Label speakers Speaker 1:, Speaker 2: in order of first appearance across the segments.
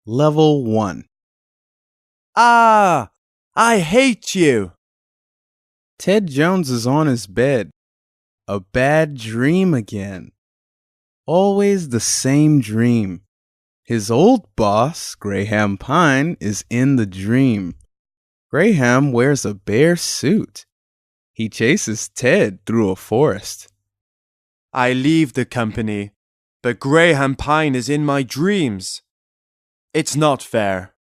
Speaker 1: Level 1.
Speaker 2: Ah, I hate you.
Speaker 1: Ted Jones is on his bed. A bad dream again. Always the same dream. His old boss, Graham Pine, is in the dream. Graham wears a bear suit. He chases Ted through a forest.
Speaker 2: I leave the company, but Graham Pine is in my dreams. It's not fair.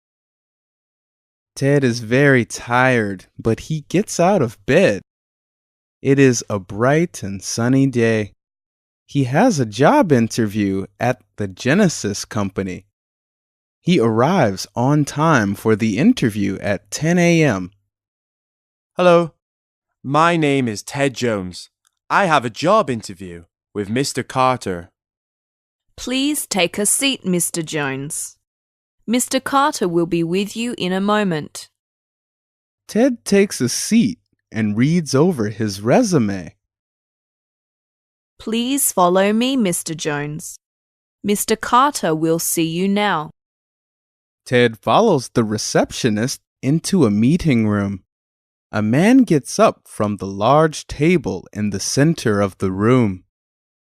Speaker 1: Ted is very tired, but he gets out of bed. It is a bright and sunny day. He has a job interview at the Genesis company. He arrives on time for the interview at 10 a.m.
Speaker 2: Hello, my name is Ted Jones. I have a job interview with Mr. Carter.
Speaker 3: Please take a seat, Mr. Jones. Mr. Carter will be with you in a moment.
Speaker 1: Ted takes a seat and reads over his resume.
Speaker 3: Please follow me, Mr. Jones. Mr. Carter will see you now.
Speaker 1: Ted follows the receptionist into a meeting room. A man gets up from the large table in the center of the room.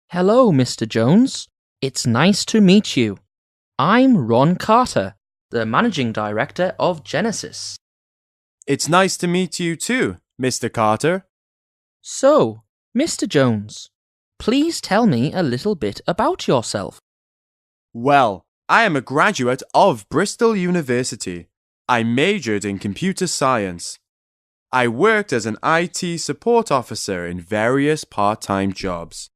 Speaker 4: Hello, Mr. Jones. It's nice to meet you. I'm Ron Carter, the Managing Director of Genesis.
Speaker 2: It's nice to meet you too, Mr. Carter.
Speaker 4: So, Mr. Jones, please tell me a little bit about yourself.
Speaker 2: Well, I am a graduate of Bristol University. I majored in computer science. I worked as an IT support officer in various part-time jobs.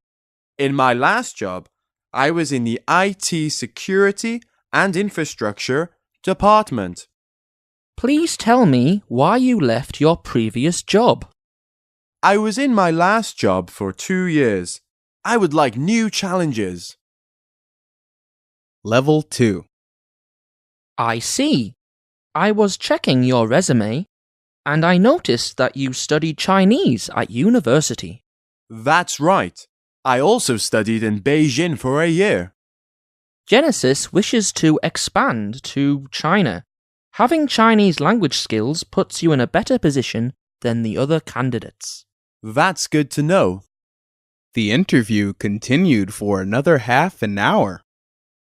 Speaker 2: In my last job, I was in the IT security and infrastructure department.
Speaker 4: Please tell me why you left your previous job.
Speaker 2: I was in my last job for 2 years. I would like new challenges.
Speaker 1: Level 2.
Speaker 4: I see. I was checking your resume, and I noticed that you studied Chinese at university.
Speaker 2: That's right. I also studied in Beijing for a year.
Speaker 4: Genesis wishes to expand to China. Having Chinese language skills puts you in a better position than the other candidates.
Speaker 2: That's good to know.
Speaker 1: The interview continued for another half an hour.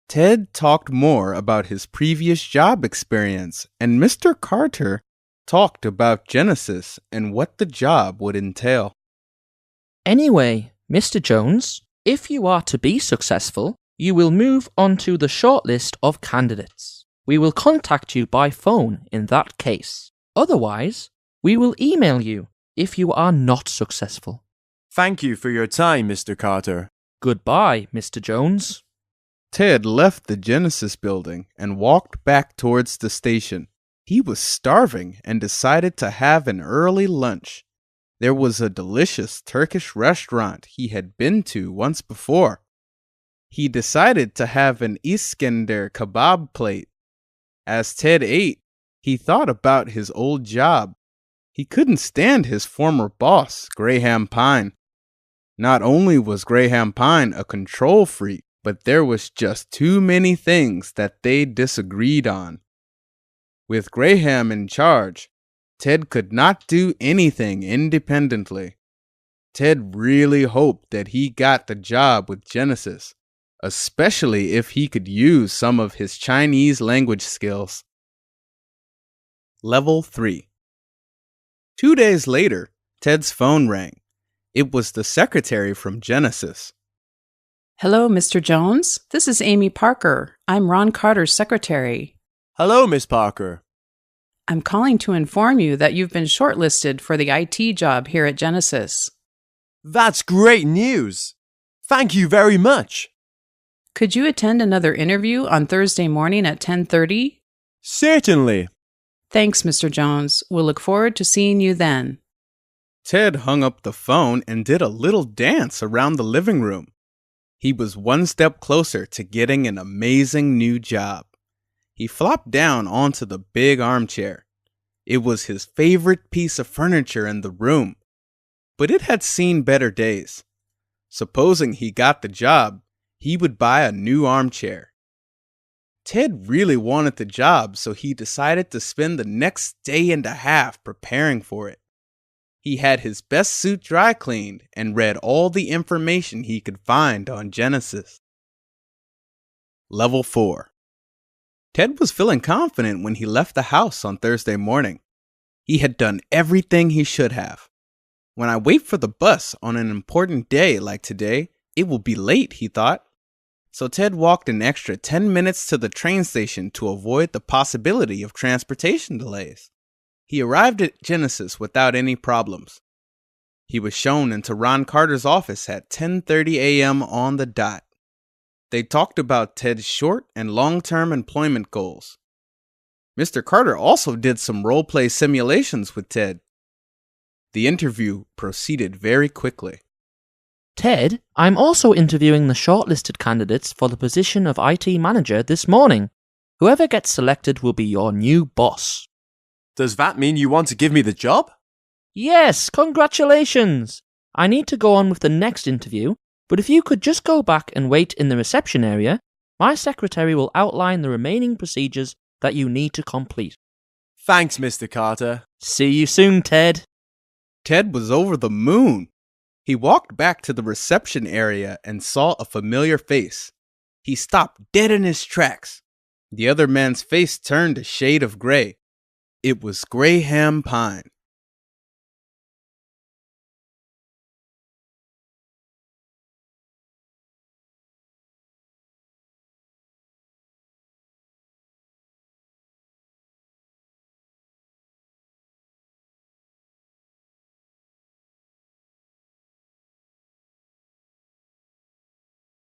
Speaker 1: Ted talked more about his previous job experience, and Mr. Carter talked about Genesis and what the job would entail.
Speaker 4: Anyway, Mr. Jones, if you are to be successful, you will move on to the shortlist of candidates. We will contact you by phone in that case. Otherwise, we will email you if you are not successful.
Speaker 2: Thank you for your time, Mr. Carter.
Speaker 4: Goodbye, Mr. Jones.
Speaker 1: Ted left the Genesis building and walked back towards the station. He was starving and decided to have an early lunch. There was a delicious Turkish restaurant he had been to once before. He decided to have an Iskender kebab plate. As Ted ate, he thought about his old job. He couldn't stand his former boss, Graham Pine. Not only was Graham Pine a control freak, but there was just too many things that they disagreed on. With Graham in charge, Ted could not do anything independently. Ted really hoped that he got the job with Genesis, especially if he could use some of his Chinese language skills. Level 3. 2 days later, Ted's phone rang. It was the secretary from Genesis.
Speaker 5: Hello, Mr. Jones. This is Amy Parker. I'm Ron Carter's secretary.
Speaker 2: Hello, Miss Parker.
Speaker 5: I'm calling to inform you that you've been shortlisted for the IT job here at Genesis.
Speaker 2: That's great news. Thank you very much.
Speaker 5: Could you attend another interview on Thursday morning at 10:30?
Speaker 2: Certainly.
Speaker 5: Thanks, Mr. Jones. We'll look forward to seeing you then.
Speaker 1: Ted hung up the phone and did a little dance around the living room. He was one step closer to getting an amazing new job. He flopped down onto the big armchair. It was his favorite piece of furniture in the room, but it had seen better days. Supposing he got the job, he would buy a new armchair. Ted really wanted the job, so he decided to spend the next day and a half preparing for it. He had his best suit dry cleaned and read all the information he could find on Genesis. Level 4. Ted was feeling confident when he left the house on Thursday morning. He had done everything he should have. When I wait for the bus on an important day like today, it will be late, he thought. So Ted walked an extra 10 minutes to the train station to avoid the possibility of transportation delays. He arrived at Genesis without any problems. He was shown into Ron Carter's office at 10:30 a.m. on the dot. They talked about Ted's short and long-term employment goals. Mr. Carter also did some role-play simulations with Ted. The interview proceeded very quickly.
Speaker 4: Ted, I'm also interviewing the shortlisted candidates for the position of IT manager this morning. Whoever gets selected will be your new boss.
Speaker 2: Does that mean you want to give me the job?
Speaker 4: Yes, congratulations! I need to go on with the next interview, but if you could just go back and wait in the reception area, my secretary will outline the remaining procedures that you need to complete.
Speaker 2: Thanks, Mr. Carter.
Speaker 4: See you soon, Ted.
Speaker 1: Ted was over the moon. He walked back to the reception area and saw a familiar face. He stopped dead in his tracks. The other man's face turned a shade of gray. It was Graham Pine.